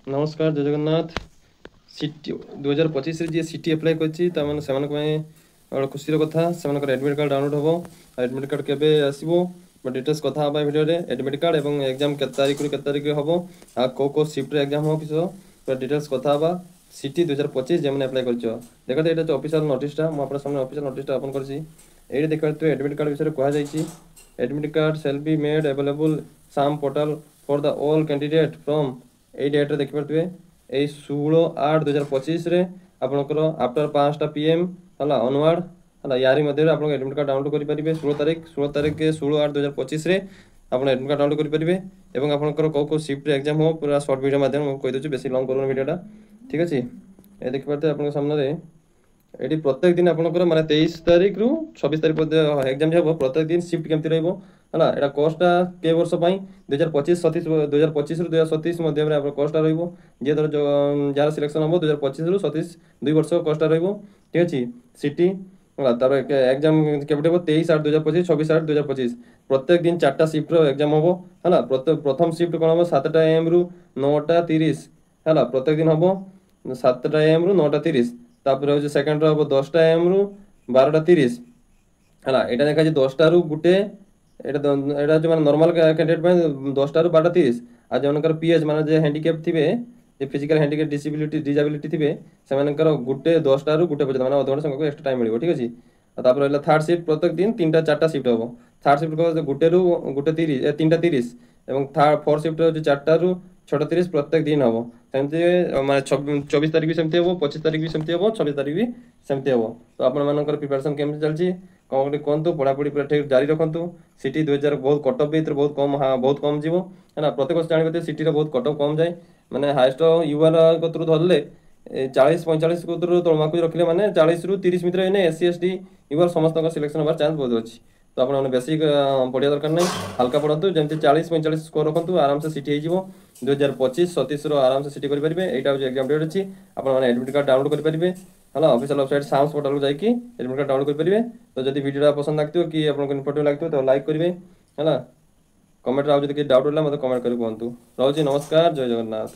नमस्कार जय जगन्नाथ। सीटी 2025 जी सीटी अप्लाई कर खुशी कथा से एडमिट कार्ड डाउनलोड हम एडमिट कार्ड केबे आसीबो डिटेल्स कथा हबा वीडियो रे एडमिट कार्ड एवं एग्जाम के तारीख हम आ को शिफ्ट रे एग्जाम हो किस डिटेल्स कथा हबा सीटी 2025 जेमने अप्लाई करछो देखते एटा ऑफिशियल नोटिसटा मु आपन सामने ऑफिशियल नोटिसटा ओपन करछि एडी देखते एडमिट कार्ड विषय कहा जायछि admit card shall be made available साम portal for the all candidate from এই ডেটରେ ଦେଖିପାରୁଥିବେ ଏଇ 16/8/2025 ଆପଣଙ୍କର ଆଫ୍ଟର 5ଟା PM ହେଲା ଅନୱାର୍ଡ ହେଲା ୟାରି ମଧ୍ୟରେ ଆପଣ ଏଡମିଟ୍ କାର୍ଡ ଡାଉନଲୋଡ୍ କରିପାରିବେ 16 ତାରିଖ 16/8/2025 ଆପଣ ଏଡମିଟ୍ କାର୍ଡ ଡାଉନଲୋଡ୍ କରିପାରିବେ ଏବଂ ଆପଣଙ୍କର କୋଉ ଶିଫ୍ଟରେ ଏକ୍ଜାମ ହେବ ପୁରା ସର୍ଟ ଭିଡ଼ିଓ ମାଧ୍ୟମରେ ମୁଁ କହିଦେଉଛି ବେଶୀ ଲଙ୍ଗ କରୁନି ଭିଡ଼ିଓଟା ଠିକ୍ ଅଛି ଏ ଦେଖିପାରୁଥିବେ ଆପଣଙ୍କ ସାମ୍ନାରେ ଏଠି ପ୍ରତ୍ୟେକ ଦିନ ଆପଣଙ୍କର ମାନେ 23 ତାରିଖରୁ 26 ତାରିଖ ପର୍ଯ୍ୟନ୍ତ ଏକ୍ଜାମ ହେବ ପ୍ରତ୍ୟେକ ଦିନ ଶିଫ୍ଟ କେମିତି ରହିବ ହେଲା ଏଟା କୋର୍ସଟା କେ ବର୍ଷ ପାଇଁ 2025 ରୁ 2027 ମଧ୍ୟରେ ଆପଣ କୋର୍ସଟା ରହିବ ଯେ ଧର ଯାହାର ସିଲେକ୍ସନ ହେବ 2025 ରୁ 27 2 ବର୍ଷ କୋର୍ସଟା ରହିବ ଠିକ୍ ଅଛି ସିଟି ହେଲା ତାର ଏକ୍ଜାମ କେବେ ହେବ 23/8/2025 26/8/2025 ପ୍ରତ୍ୟେକ ଦିନ 4ଟା ଶିଫ୍ଟର ଏକ୍ଜାମ ହେବ ହେଲା ପ୍ରଥମ ଶିଫ୍ଟ କ'ଣ ହେବ 7ଟା AM ରୁ 9ଟା 30 ହେଲା ପ୍ରତ୍ୟେକ ଦିନ ହେବ 7ଟା AM ରୁ 9ଟା 30 ତାପରେ ହେଉଛି ସେକେଣ୍ଡ ହେବ 10ଟା AM ରୁ 12ଟା 30 ହେଲା ଏଇଟା ଦେଖାଯାଉଛି 10ଟା ରୁ ଗୋଟେ এটা এটা হচ্ছে মানে নর্মাল ক্যান্ডিডেট ପାଇଁ 10টা ରୁ 12ଟା 30 আর ଯେଉଁମାନଙ୍କର ପିଏଚ୍ ମାନେ ଯେ ହ୍ୟାଣ୍ଡିକ୍ୟାପ୍ ଥିବେ ଯେ ଫିଜିକାଲ ହ୍ୟାଣ୍ଡିକ୍ୟାପ୍ ଡିଜାବିଲିଟି ଥିବେ ସେମାନଙ୍କର ଗୋଟେ 10ଟା ରୁ ଗୋଟେ ପର୍ଯ୍ୟନ୍ତ ମାନେ ଅଧଘଣ୍ଟା ସେମାନଙ୍କୁ ଏକ୍ସଟ୍ରା ଟାଇମ୍ ମିଳିବ ଠିକ୍ ଅଛି ଆଉ ତାପରେ ରହିଲା ଥାର୍ଡ ଶିଫ୍ଟ ପ୍ରତ୍ୟେକ ଦିନ 3ଟା 4ଟା ଶିଫ୍ଟ ହେବ ଥାର୍ଡ ଶିଫ୍ଟ ଗୋଟେ ରୁ ଗୋଟେ 30 3ଟା 30 ଏବଂ ଫୋର୍ଥ ଶିଫ୍ଟ ହେଉଛି 4ଟା ରୁ 6ଟା 30 ପ୍ରତ୍ୟେକ ଦିନ ହେବ ସେମିତି ମାନେ 24 ତାରିଖ ବି ସେମିତି ହେବ 25 ତାରିଖ ବି ସେମିତି ହେବ 26 ତାରିଖ ବି ସେମିତି ହେବ ତ ଆପଣମାନଙ୍କର ପ୍ରିପାରେସନ୍ କେମିତି ଚାଲିଛି କ'ଣ ଗୋଟେ କୁହନ୍ତୁ ପଢ଼ାପଢ଼ି ପୁରା ଠିକ୍ ଜାରି ରଖନ୍ତୁ ସିଟି 2000 ବହୁତ କଟଅଫ୍ ଭିତରେ ବହୁତ କମ୍ ଯିବ ହେଲା ପ୍ରତ୍ୟେକ ବର୍ଷ ଜାଣିପାରୁଥିବେ ସିଟିରେ ବହୁତ କଟଅଫ୍ କମ୍ ଯାଏ ମାନେ ହାଏଷ୍ଟ ୟୁଆର କତରୁ ଧରିଲେ 40-45 କତରୁ ତଳମାକୁ ରଖିଲେ ମାନେ 40 ରୁ 30 ଭିତରେ ଏନେ SC ST ୟୁଆର ସମସ୍ତଙ୍କ ସିଲେକ୍ସନ୍ ହେବାର ଚାନ୍ସ ବହୁତ ଅଛି ତ ଆପଣମାନେ ବେଶୀ ପଢ଼ିବା ଦରକାର ନାହିଁ ହାଲକା ପଢ଼ନ୍ତୁ ଯେମିତି 40-45 ସ୍କୋର ରଖନ୍ତୁ ଆରାମସେ ସିଟି ହେଇଯିବ 2025-27ର ଆରାମସେ ସିଟି କରିପାରିବେ ଏଇଟା ହେଉଛି ଏକ୍ଜାମ୍ ଡେଟ୍ ଅଛି ଆପଣମାନେ ଏଡମିଟ୍ କାର୍ଡ଼ ଡାଉନଲୋଡ୍ କରିପାରିବେ ହେଲା ଅଫିସିଆଲ ୱେବସାଇଟ୍ ସାମ୍ସ ପୋର୍ଟାଲକୁ ଯାଇକି ଏଡମିଟ୍ କାର୍ଡ଼ ଡାଉନଲୋଡ୍ କରିପାରିବେ ତ ଯଦି ଭିଡ଼ିଓଟା ପସନ୍ଦ ଲାଗିଥିବ କି ଆପଣଙ୍କୁ ଇନଫର୍ମେଟିଭ୍ ଲାଗିଥିବ ତ ଲାଇକ୍ କରିବେ ହେଲା କमेंट ଆଉ ଯଦି କିଛି ଡାଉଟ୍ ହେଲା ମୋତେ କମେଣ୍ଟ କରି କୁହନ୍ତୁ ରହୁଛି ନମସ୍କାର ଜୟ ଜଗନ୍ନାଥ।